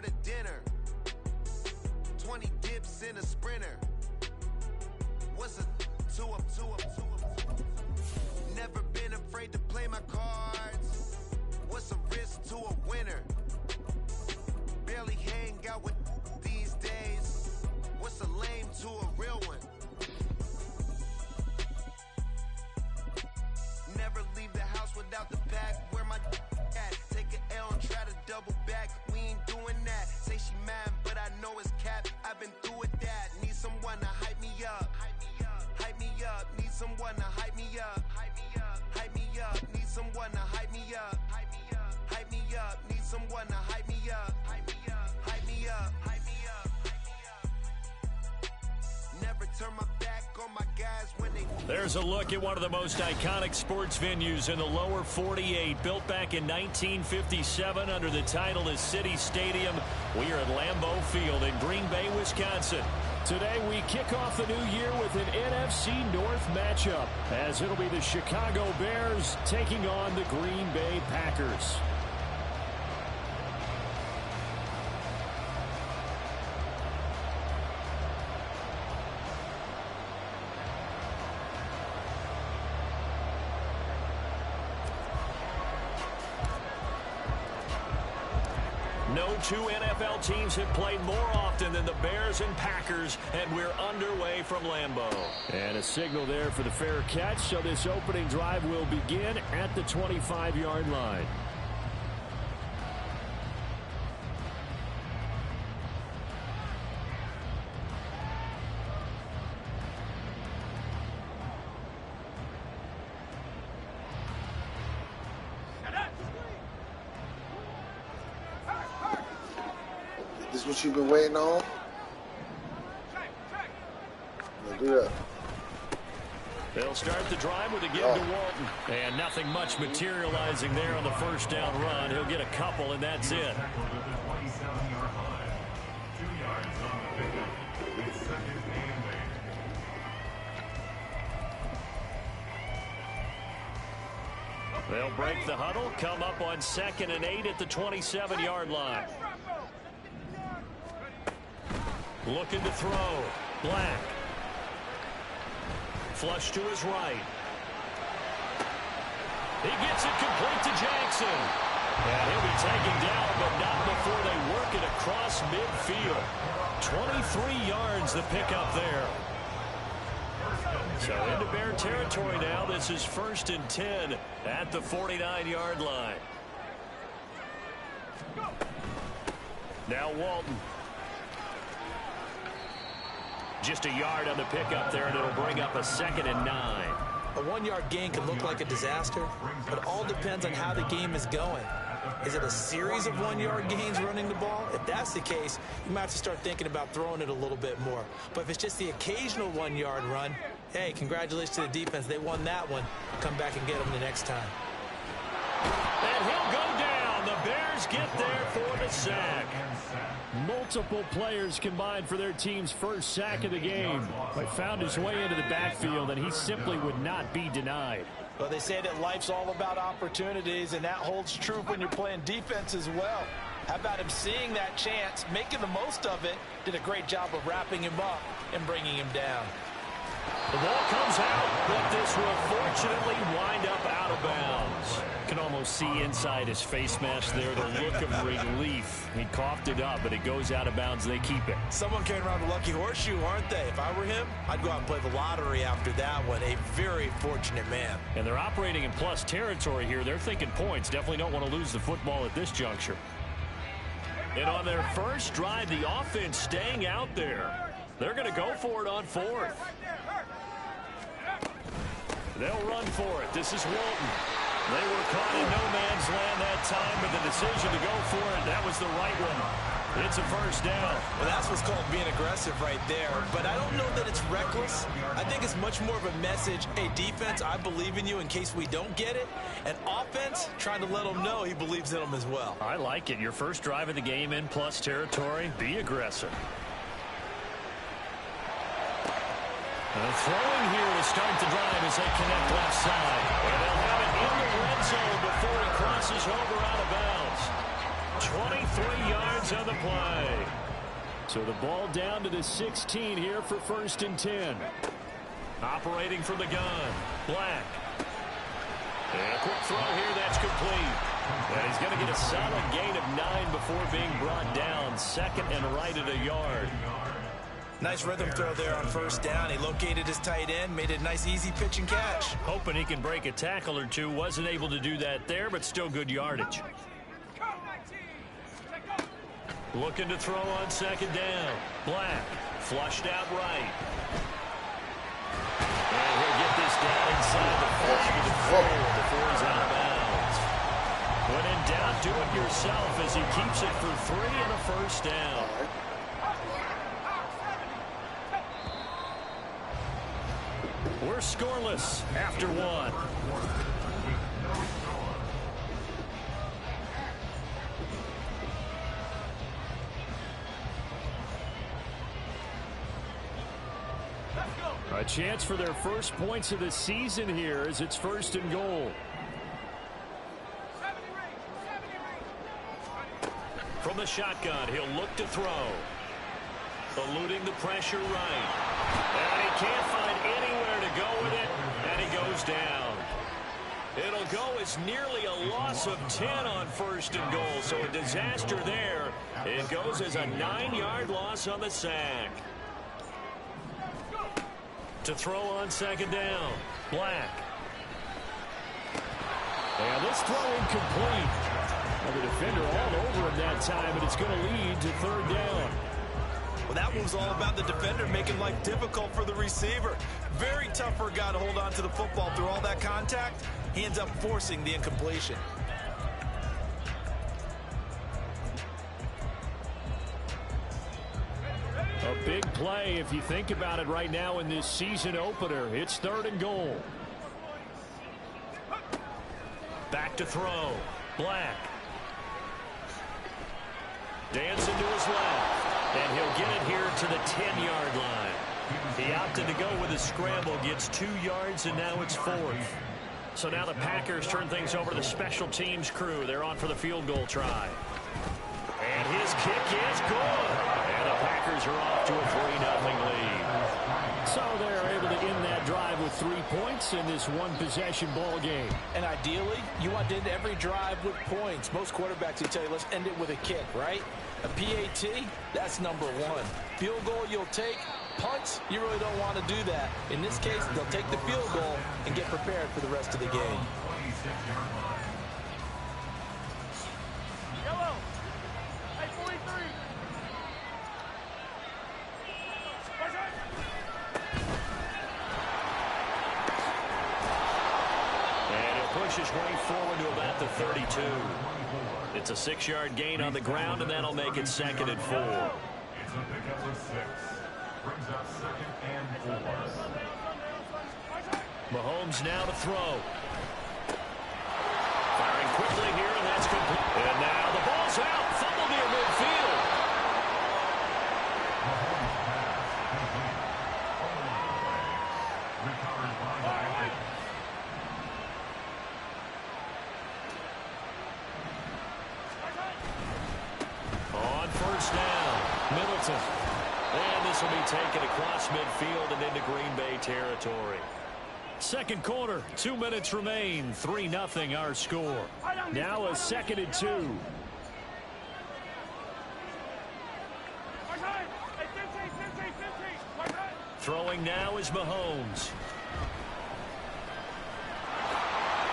to dinner. 20 dips in a sprinter. What's a two up? Never been afraid to play my cards. What's a risk to a winner? Barely hang out with these days. What's a lame to a real one? Never leave the house without the pack. Where my at? Take an L and try to double back. We ain't doing that. Say she mad, but I know it's cap. I've been through with that. Need someone to hype me up. Hype me up. Need someone to hype me up. Hype me up. Need someone to hype me up. Hype me up. Need someone to hype me up. Hype me up. Hype me up. Never turn my back on my guys when they... There's a look at one of the most iconic sports venues in the lower 48. Built back in 1957 under the title of City Stadium. We are at Lambeau Field in Green Bay, Wisconsin. Today we kick off the new year with an NFC North matchup, as it'll be the Chicago Bears taking on the Green Bay Packers. No two NFL teams have played more often than the Bears and Packers, and we're underway from Lambeau. And a signal there for the fair catch, so this opening drive will begin at the 25-yard line. This what you've been waiting on? Let's do that. They'll start the drive with a give to Walton. And nothing much materializing there on the first down run. He'll get a couple, and that's it. They'll break the huddle, come up on 2nd and 8 at the 27-yard line. Looking to throw. Black. Flush to his right. He gets it complete to Jackson. And he'll be taken down, but not before they work it across midfield. 23 yards the pickup there. So into Bear territory now. This is 1st and 10 at the 49-yard line. Now Walton. Just a yard on the pickup there, and it'll bring up a 2nd and 9. A 1-yard gain can look like a disaster, but it all depends on how the game is going. Is it a series of 1-yard gains running the ball? If that's the case, you might have to start thinking about throwing it a little bit more. But if it's just the occasional 1-yard run, hey, congratulations to the defense. They won that one. Come back and get them the next time. And he'll go down. The Bears get there for the sack. Multiple players combined for their team's first sack of the game. But found his way into the backfield, and he simply would not be denied. Well, they say that life's all about opportunities, and that holds true when you're playing defense as well. How about him seeing that chance, making the most of it, did a great job of wrapping him up and bringing him down. The ball comes out, but this will fortunately wind up out of bounds. Can almost see inside his face mask there the look of relief. He coughed it up, but it goes out of bounds. They keep it. Someone carrying around a lucky horseshoe, aren't they? If I were him, I'd go out and play the lottery after that one. A very fortunate man. And they're operating in plus territory here. They're thinking points. Definitely don't want to lose the football at this juncture. And on their first drive, the offense staying out there. They're going to go for it on 4th. They'll run for it. This is Walton. They were caught in no man's land that time, but the decision to go for it, that was the right one. It's a first down. Well, that's what's called being aggressive right there. But I don't know that it's reckless. I think it's much more of a message. Hey, defense, I believe in you in case we don't get it. And offense, trying to let them know he believes in them as well. I like it. Your first drive of the game in plus territory. Be aggressive. Throwing here to start the drive as they connect left side. And they'll have it in the red zone before he crosses over out of bounds. 3 yards on the play. So the ball down to the 16 here for 1st and 10. Operating from the gun, Black. And a quick throw here, that's complete. And he's going to get a solid gain of 9 before being brought down. 2nd and right at a yard. Nice rhythm throw there on 1st down. He located his tight end, made it a nice easy pitch and catch. Hoping he can break a tackle or two. Wasn't able to do that there, but still good yardage. Looking to throw on 2nd down. Black, flushed out right. And he'll get this down inside the 40 before he's out of bounds. When in doubt, do it yourself as he keeps it for 3 and a 1st down. We're scoreless after 1. A chance for their first points of the season here as it's 1st and goal. From the shotgun, he'll look to throw. Eluding the pressure right. And he can't find anywhere to go with it, and he goes down. It'll go as nearly a loss of 10 on 1st and goal, so a disaster there. It goes as a 9-yard loss on the sack. To throw on 2nd down, Black. And this throw incomplete. Well, the defender all over him that time, and it's going to lead to 3rd down. Well, that move's all about the defender making life difficult for the receiver. Very tough for a guy to hold on to the football through all that contact. He ends up forcing the incompletion. A big play if you think about it right now in this season opener. It's 3rd and goal. Back to throw. Black. Dancing to his left. And he'll get it here to the 10-yard line. He opted to go with a scramble. Gets 2 yards, and now it's 4th. So now the Packers turn things over to the special teams crew. They're on for the field goal try. And his kick is good. And the Packers are off to a 3-0 lead. So they're able to end that drive with 3 points in this one-possession ball game. And ideally, you want to end every drive with points. Most quarterbacks will tell you, let's end it with a kick, right? A PAT, that's number 1. Field goal you'll take. Punts, you really don't want to do that. In this case, they'll take the field goal and get prepared for the rest of the game. Yellow. Hey, 43. And he'll push his way forward to about the 32. It's a 6-yard gain on the ground, and that'll make it 2nd and 4. It's a pickup of 6. Brings up 2nd and 4. Mahomes now to throw. Firing quickly here, and that's complete. And now the ball's out. Fumble near midfield. Mahomes pass complete. Recovered by White. On 1st down, Middleton. And this will be taken across midfield and into Green Bay territory. 2nd quarter, 2 minutes remain. 3-0 our score. Now a 2nd and 2. Throwing now is Mahomes.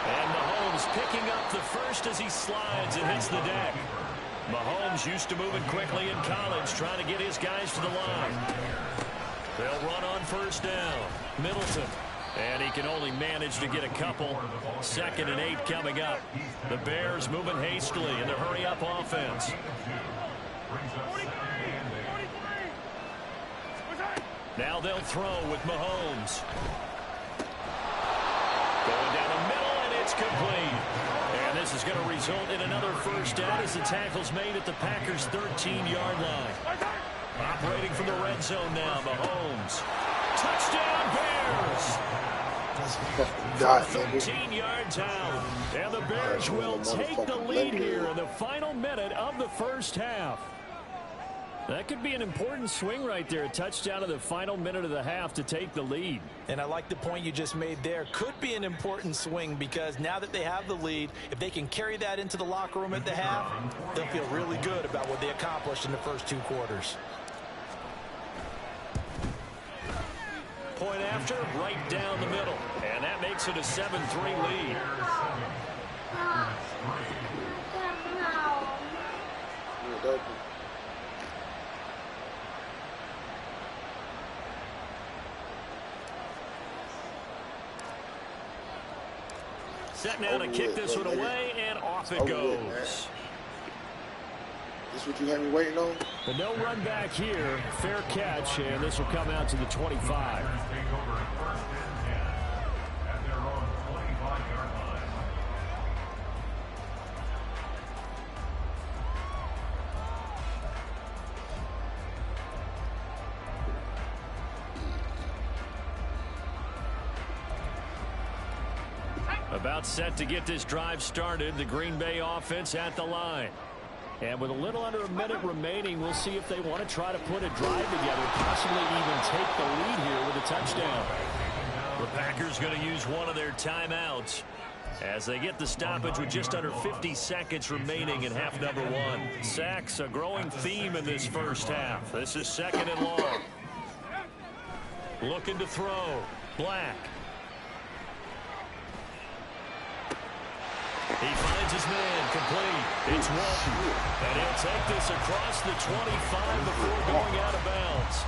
And Mahomes picking up the first as he slides and hits the deck. Mahomes used to moving quickly in college, trying to get his guys to the line. They'll run on 1st down. Middleton. And he can only manage to get a couple. 2nd and 8 coming up. The Bears moving hastily in the hurry-up offense. Now they'll throw with Mahomes. Going down the middle, and it's complete. And this is going to result in another 1st down as the tackle's made at the Packers' 13-yard line. Operating from the red zone now, Mahomes. Touchdown, Bears! Dot, 13 yards out. And the Bears will take the lead here in the final minute of the first half. That could be an important swing right there. A touchdown in the final minute of the half to take the lead. And I like the point you just made there. Could be an important swing because now that they have the lead, if they can carry that into the locker room at the half, they'll feel really good about what they accomplished in the first 2 quarters. Point after, right down the middle. And that makes it a 7-3 lead. Set now to kick this one away, and off it goes. This what you had me waiting on? The no run back here, fair catch, and this will come out to the 25. About set to get this drive started, the Green Bay offense at the line. And with a little under a minute remaining, we'll see if they want to try to put a drive together, possibly even take the lead here with a touchdown. The Packers going to use one of their timeouts as they get the stoppage with just under 50 seconds remaining in half number 1. Sacks, a growing theme in this first half. This is 2nd and long. Looking to throw. Black. He finds his man, complete. It's Walton. And he'll take this across the 25 before going out of bounds.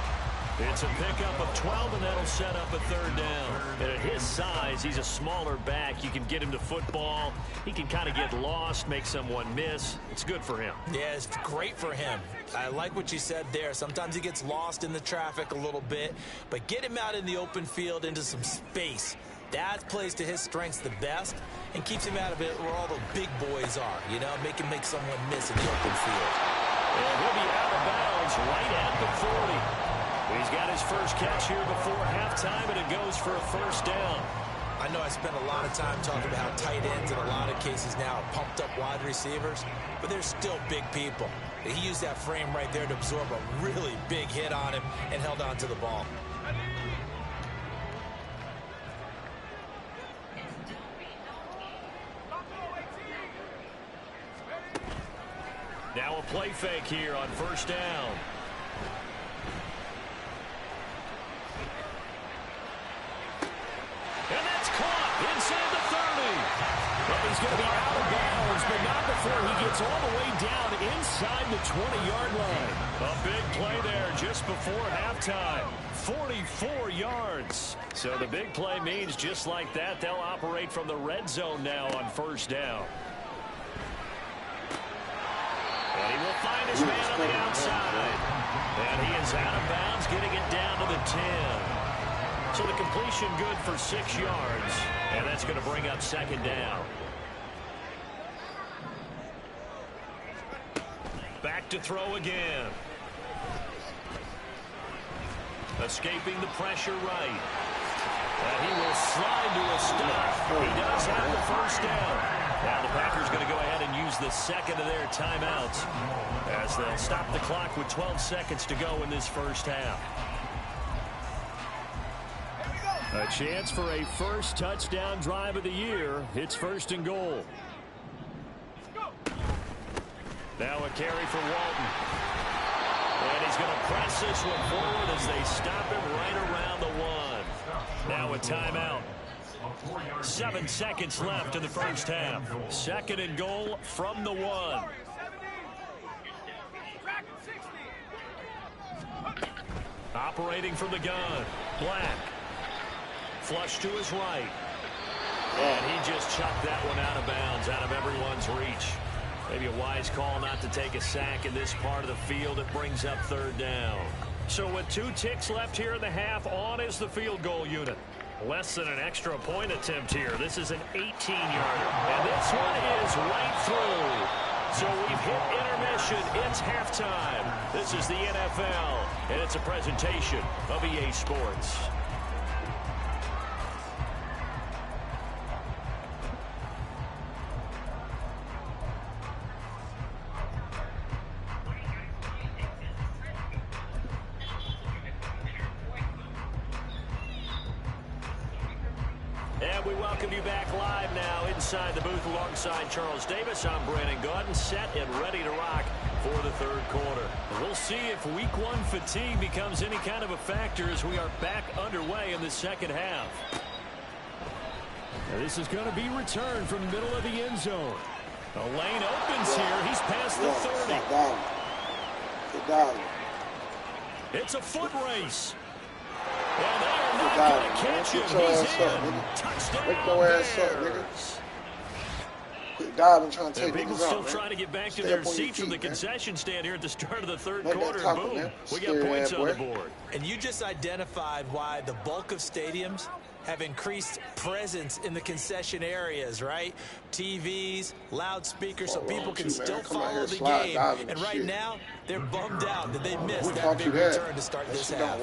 It's a pickup of 12, and that'll set up a 3rd down. And at his size, he's a smaller back. You can get him to football. He can kind of get lost, make someone miss. It's good for him. Yeah, it's great for him. I like what you said there. Sometimes he gets lost in the traffic a little bit, but get him out in the open field into some space. That plays to his strengths the best and keeps him out of it where all the big boys are, you know, make someone miss in the open field. And he'll be out of bounds right at the 40. He's got his first catch here before halftime, and it goes for a 1st down. I know I spent a lot of time talking about how tight ends in a lot of cases now are pumped up wide receivers, but they're still big people. He used that frame right there to absorb a really big hit on him and held on to the ball. Now a play fake here on 1st down. And that's caught inside the 30. And he's going to be out of bounds, but not before he gets all the way down inside the 20-yard line. A big play there just before halftime. 44 yards. So the big play means just like that, they'll operate from the red zone now on 1st down. And he will find his man on the outside. And he is out of bounds, getting it down to the 10. So the completion good for 6 yards. And that's going to bring up 2nd down. Back to throw again. Escaping the pressure right. And he will slide to a stop. He does have the 1st down. Now the Packers going to go ahead and use the 2nd of their timeouts as they'll stop the clock with 12 seconds to go in this first half. A chance for a first touchdown drive of the year. It's 1st and goal. Now a carry for Walton. And he's going to press this one forward as they stop him right around the 1. Now a timeout. 7 seconds left in the first half. 2nd and goal from the 1. Operating from the gun. Black. Flush to his right. And he just chucked that one out of bounds, out of everyone's reach. Maybe a wise call not to take a sack in this part of the field. It brings up 3rd down. So with 2 ticks left here in the half, on is the field goal unit. Less than an extra point attempt here. This is an 18-yarder. And this one is right through. So we've hit intermission. It's halftime. This is the NFL, and it's a presentation of EA Sports. And we welcome you back live now inside the booth alongside Charles Davis. I'm Brandon Gaudin, set and ready to rock for the third quarter. We'll see if week one fatigue becomes any kind of a factor as we are back underway in the second half. Now this is going to be returned from the middle of the end zone. The lane opens here. He's past the 30. It's a foot race. And they are not going to catch him. He's in. Touchdown, Wake your ass up, nigga. Quit diving, trying to take niggas out, people still trying to get back to their seats from the concession stand here at the start of the third quarter. And boom, we got points on the board. And you just identified why the bulk of stadiums have increased presence in the concession areas, right? TVs, loudspeakers, so people can still follow the game. And right now, they're bummed out that they missed that big return to start this half.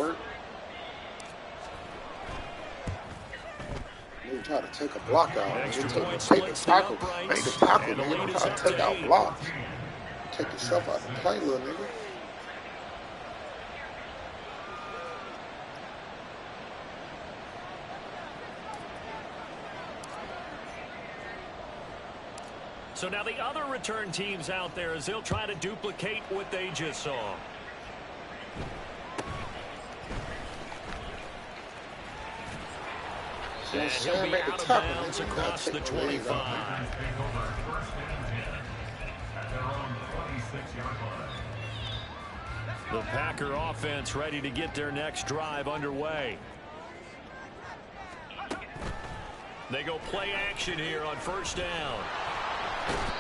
You try to take a block out. Extra point take the tackle. Make the tackle, nigga. You try to take out blocks. Take yourself out of the play, little nigga. So now the other return teams out there as they'll try to duplicate what they just saw. And he'll be out of bounds across the 25. The Packer offense ready to get their next drive underway. They go play action here on first down.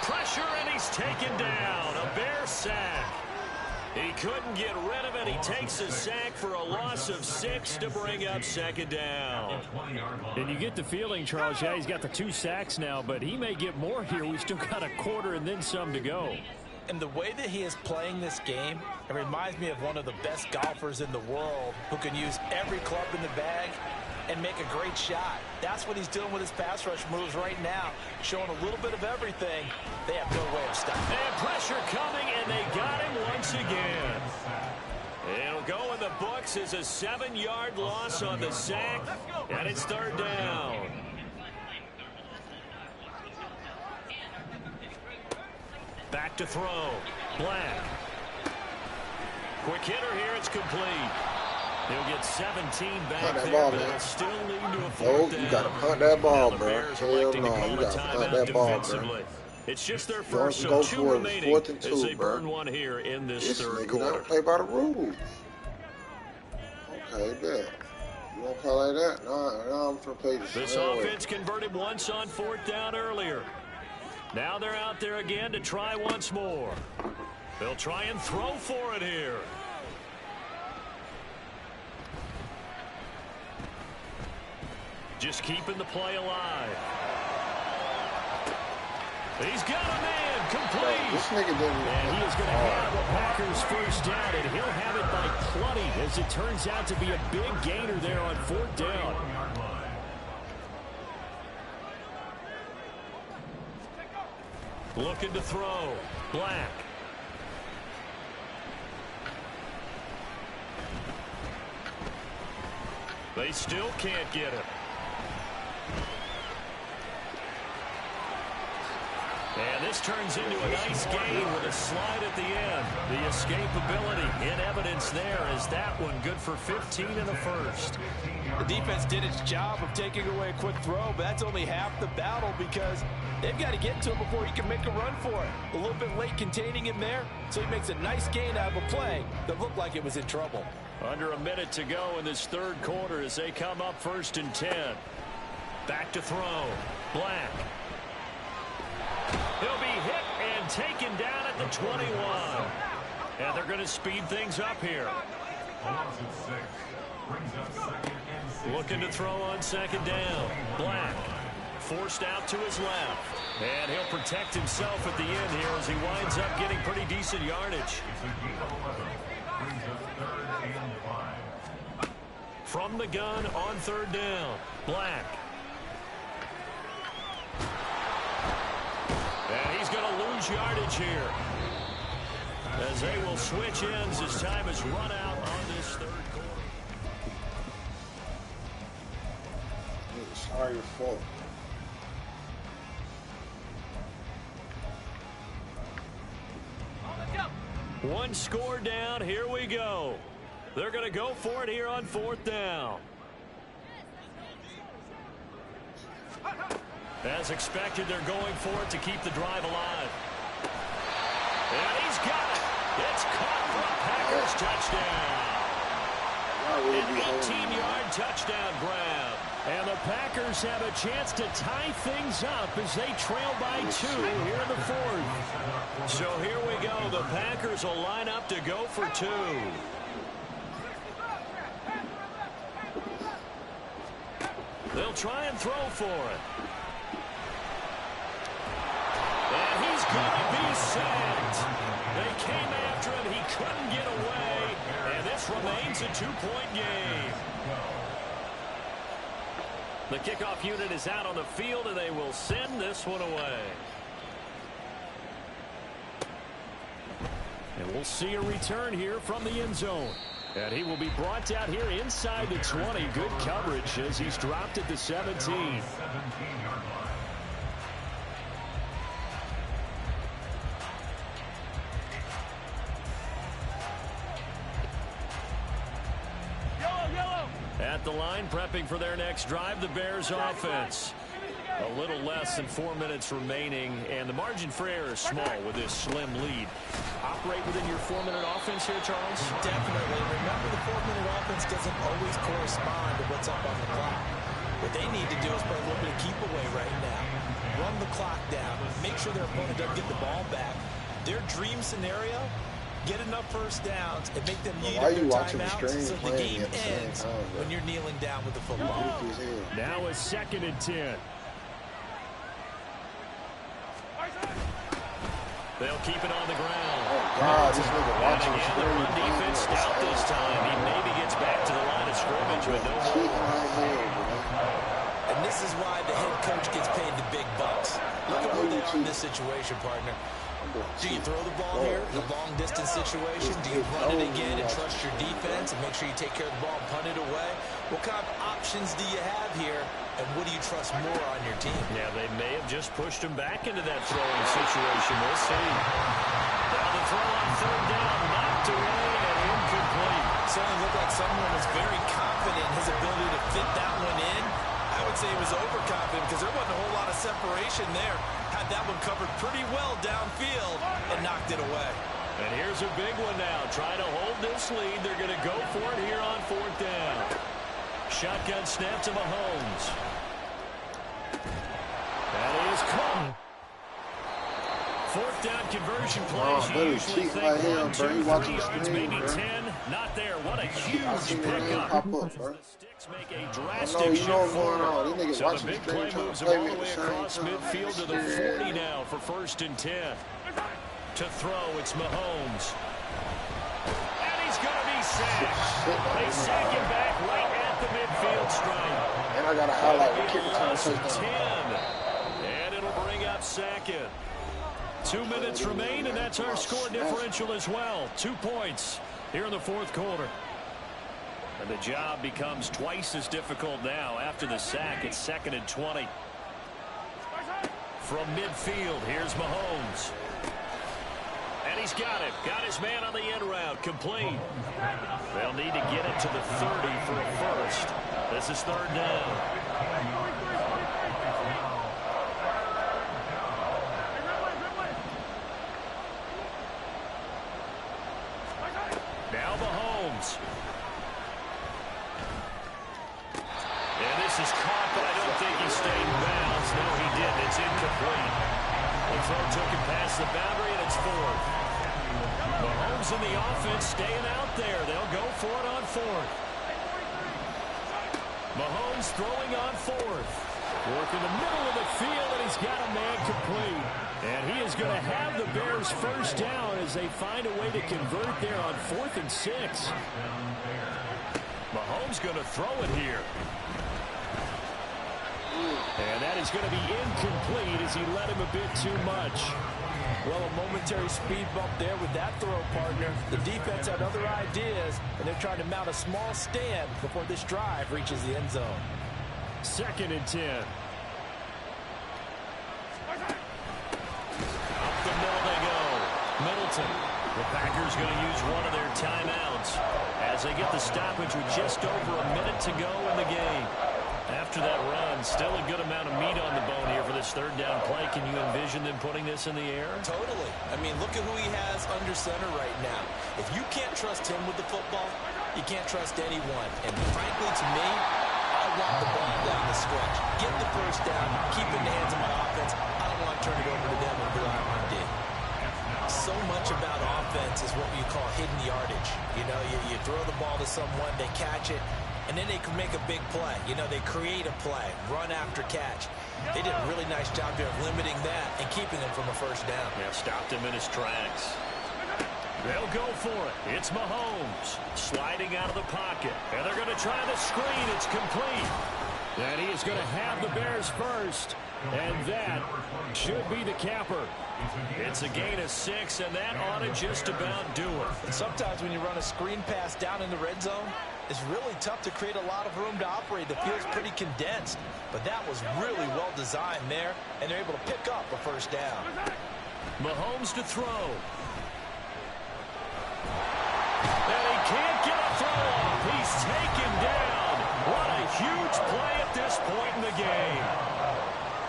Pressure, and he's taken down. A Bear sack. He couldn't get rid of it. He takes a sack for a loss of 6 to bring up second down. And you get the feeling, Charles, yeah, he's got the 2 sacks now, but he may get more here. We've still got a quarter and then some to go. And the way that he is playing this game, it reminds me of one of the best golfers in the world who can use every club in the bag and make a great shot. That's what he's doing with his pass rush moves right now, showing a little bit of everything. They have no way of stopping. And pressure coming, and they got him once again. It'll go in the books as a 7-yard loss on the sack, and it's third down. Back to throw. Black. Quick hitter here. It's complete. He'll get 17 back there, ball, but it'll still lead to a fourth down. You got to punt that ball, bro. Hell no, you got to punt that ball, bro. It's just their first, so 2 remaining as they burn one here in this third quarter. You got to play by the rules. Okay, bet. You won't play like that? No, I'm for play this offense converted once on fourth down earlier. Now they're out there again to try once more. They'll try and throw for it here. Just keeping the play alive. He's got a man complete. This nigga didn't. And he is going to have the Packers first down, and he'll have it by plenty as it turns out to be a big gainer there on fourth down. Looking to throw. Black. They still can't get him. And this turns into a nice gain with a slide at the end. The escapability in evidence there as that one good for 15 in the first. The defense did its job of taking away a quick throw, but that's only half the battle because they've got to get to him before he can make a run for it. A little bit late containing him there, so he makes a nice gain out of a play that looked like it was in trouble. Under a minute to go in this third quarter as they come up first and 10. Back to throw. Black. He'll be hit and taken down at the 21. And they're going to speed things up here. Looking to throw on second down. Black. Forced out to his left. And he'll protect himself at the end here as he winds up getting pretty decent yardage. From the gun on third down. Black. And he's going to lose yardage here as they will switch ends as time is run out on this third quarter. Sorry, your fault. One score down. Here we go. They're going to go for it here on 4th down. As expected, they're going for it to keep the drive alive. And he's got it. It's caught for a Packers touchdown. An 18-yard touchdown grab. And the Packers have a chance to tie things up as they trail by 2 here in the 4th. So here we go. The Packers will line up to go for 2. They'll try and throw for it. And he's going to be sacked. They came after him. He couldn't get away. And this remains a 2-point game. The kickoff unit is out on the field, and they will send this one away. And we'll see a return here from the end zone. And he will be brought down here inside the 20. Good coverage as he's dropped at the 17. At the line, prepping for their next drive, the Bears offense. A little less than 4 minutes remaining, and the margin for error is small with this slim lead. Operate within your 4-minute offense here, Charles? Definitely. Remember, the 4-minute offense doesn't always correspond to what's up on the clock. What they need to do is play a little bit of keep away right now. Run the clock down. Make sure their opponent doesn't get the ball back. Their dream scenario, get enough first downs and make them use their timeouts so the game ends when you're kneeling down with the football. Now a 2nd and 10. They'll keep it on the ground. Oh, God, this nigga watching the screen. run defense stout this time. He maybe gets back to the line of scrimmage, but no more. And this is why the head coach gets paid the big bucks. Look at where they are in this situation, partner. Do you throw the ball here in a long-distance situation? Do you run it again and trust your defense and make sure you take care of the ball and punt it away? What kind of options do you have here, and what do you trust more on your team? Yeah, they may have just pushed him back into that throwing situation. We'll see. Now the throw on 3rd down, knocked away and incomplete. Certainly looked like someone was very confident in his ability to fit that one in. I would say he was overconfident because there wasn't a whole lot of separation there. Had that one covered pretty well downfield and knocked it away. And here's a big one now. Trying to hold this lead. They're going to go for it here on 4th down. Shotgun snap to Mahomes. That is caught. 4th down conversion plays. You usually think 1, 2, 3 yards, maybe 10. Not there. What a huge pickup. The Sticks make a drastic shift forward. So the big play moves them all the way across midfield to the 40 now for 1st and 10. To throw, it's Mahomes. And he's going to be sacked. They sack him back right at the midfield stripe. And I got to highlight the kick return touchdown. 10. And it'll bring up 2nd. 2 minutes remain, and that's our score differential as well. 2 points here in the 4th quarter. And the job becomes twice as difficult now after the sack. It's 2nd and 20. From midfield, here's Mahomes. And he's got it. Got his man on the end route. Complete. They'll need to get it to the 30 for a first. This is 3rd down. Now Mahomes. And this is caught, but I don't think he stayed in bounds. No, he didn't. It's incomplete. The throw took him past the boundary, and it's 4th. Mahomes and the offense staying out there. They'll go for it on 4th. Mahomes throwing on 4th. Work in the middle of the field, and he's got a man complete. And he is going to have the Bears first down as they find a way to convert there on 4th and 6. Mahomes going to throw it here. And that is going to be incomplete as he let him a bit too much. Well, a momentary speed bump there with that throw, partner. The defense had other ideas, and they're trying to mount a small stand before this drive reaches the end zone. 2nd and 10. Up the middle they go. Middleton. The Packers going to use one of their timeouts as they get the stoppage with just over a minute to go in the game. After that run, still a good amount of meat on the bone here for this 3rd down play. Can you envision them putting this in the air? Totally. I mean, look at who he has under center right now. If you can't trust him with the football, you can't trust anyone. And frankly, to me, I want the ball down the stretch. Get the 1st down, keep it in the hands of my offense. I don't want to turn it over to them and rely on D. So much about offense is what you call hidden yardage. You know, you throw the ball to someone, they catch it, and then they can make a big play. You know, they create a play, run after catch. They did a really nice job here of limiting that and keeping him from a 1st down. Yeah, stopped him in his tracks. They'll go for it. It's Mahomes sliding out of the pocket. And they're going to try the screen. It's complete. And he is going to have the Bears first. And that should be the capper. It's a gain of 6, and that ought to just about do it. Sometimes when you run a screen pass down in the red zone, it's really tough to create a lot of room to operate. The field's pretty condensed. But that was really well designed there, and they're able to pick up a 1st down. Mahomes to throw. And he can't get a throw off. He's taken down. What a huge play at this point in the game.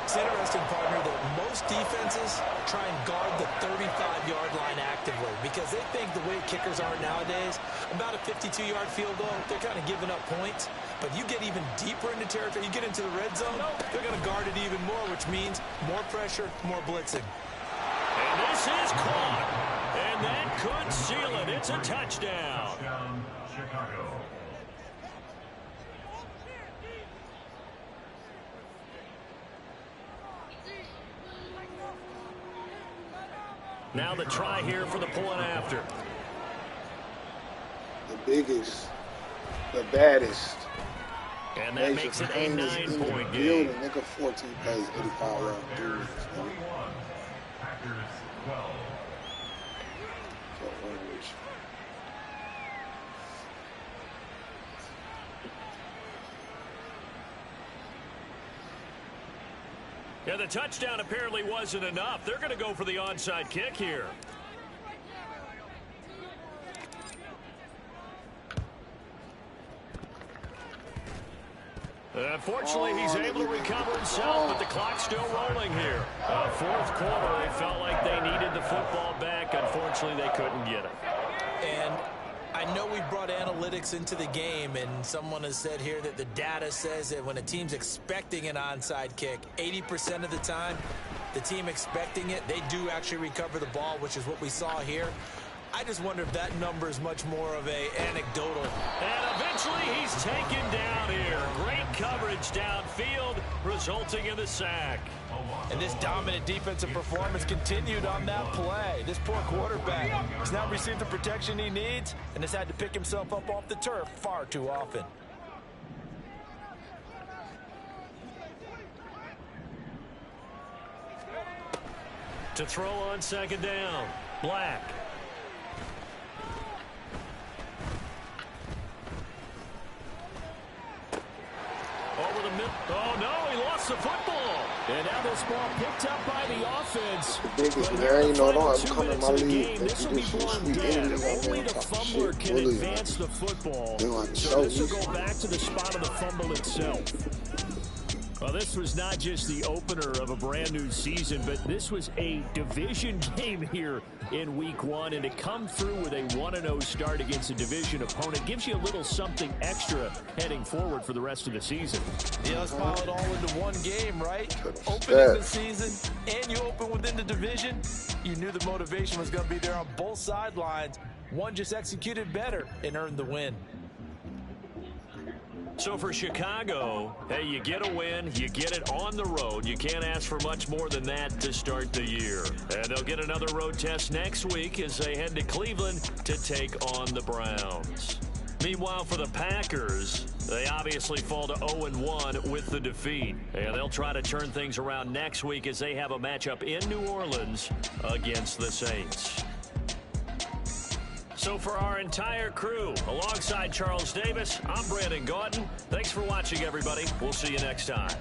It's interesting, partner, that most defenses try and guard the 35-yard line actively because they think the way kickers are nowadays, about a 52-yard field goal, they're kind of giving up points. But you get even deeper into territory, you get into the red zone, they're going to guard it even more, which means more pressure, more blitzing. And this is caught. And that could seal it. It's a touchdown. Chicago. Now the try here for the pulling after. The biggest, the baddest. And that makes it a 9-point game. The nigga 14 plays 85 round dudes. Packers 12. Yeah, the touchdown apparently wasn't enough. They're going to go for the onside kick here. Unfortunately, he's able to recover himself, but the clock's still rolling here. 4th quarter, they felt like they needed the football back. Unfortunately, they couldn't get it. And I know we brought analytics into the game, and someone has said here that the data says that when a team's expecting an onside kick, 80% of the time, the team expecting it, they do actually recover the ball, which is what we saw here. I just wonder if that number is much more of a anecdotal. And eventually he's taken down here. Great coverage downfield, resulting in the sack. And this dominant defensive performance continued on that play. This poor quarterback has now received the protection he needs and has had to pick himself up off the turf far too often. To throw on 2nd down, Black. Over the middle. Oh, no, he lost the football. And now this ball picked up by the offense. The biggest man, you know, don't come in my league. This will be blown dead. Only the fumbler can advance the football. So this will go back to the spot of the fumble itself. Well, this was not just the opener of a brand new season, but this was a division game here in week 1. And to come through with a 1-0 start against a division opponent gives you a little something extra heading forward for the rest of the season. Yeah, let's pile it all into one game, right? Opening the season and you open within the division. You knew the motivation was going to be there on both sidelines. One just executed better and earned the win. So for Chicago, hey, you get a win, you get it on the road. You can't ask for much more than that to start the year. And they'll get another road test next week as they head to Cleveland to take on the Browns. Meanwhile, for the Packers, they obviously fall to 0-1 with the defeat. And they'll try to turn things around next week as they have a matchup in New Orleans against the Saints. So for our entire crew, alongside Charles Davis, I'm Brandon Gaudin. Thanks for watching, everybody. We'll see you next time.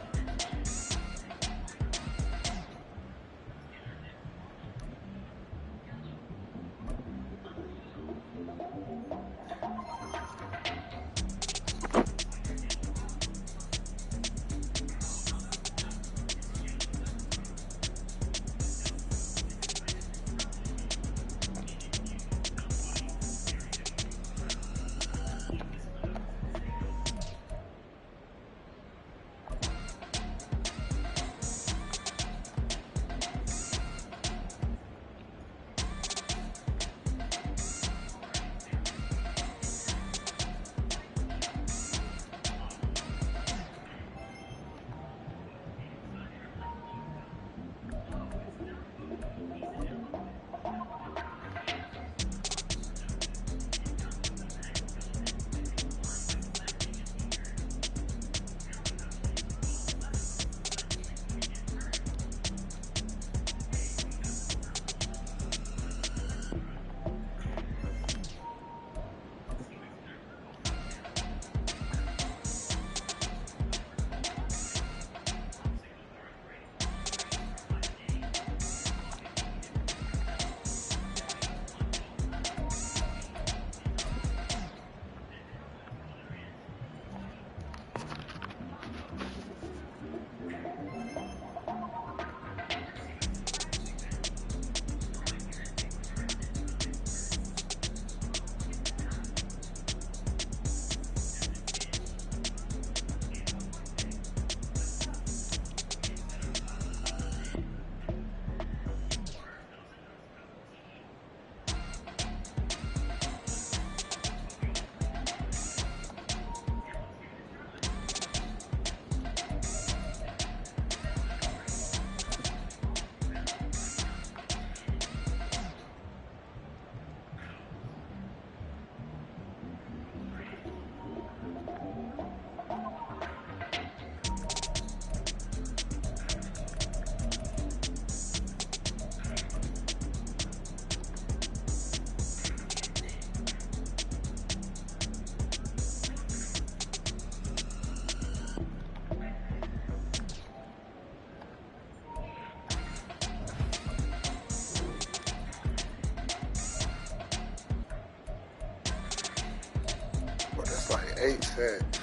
But that's like 8 sets.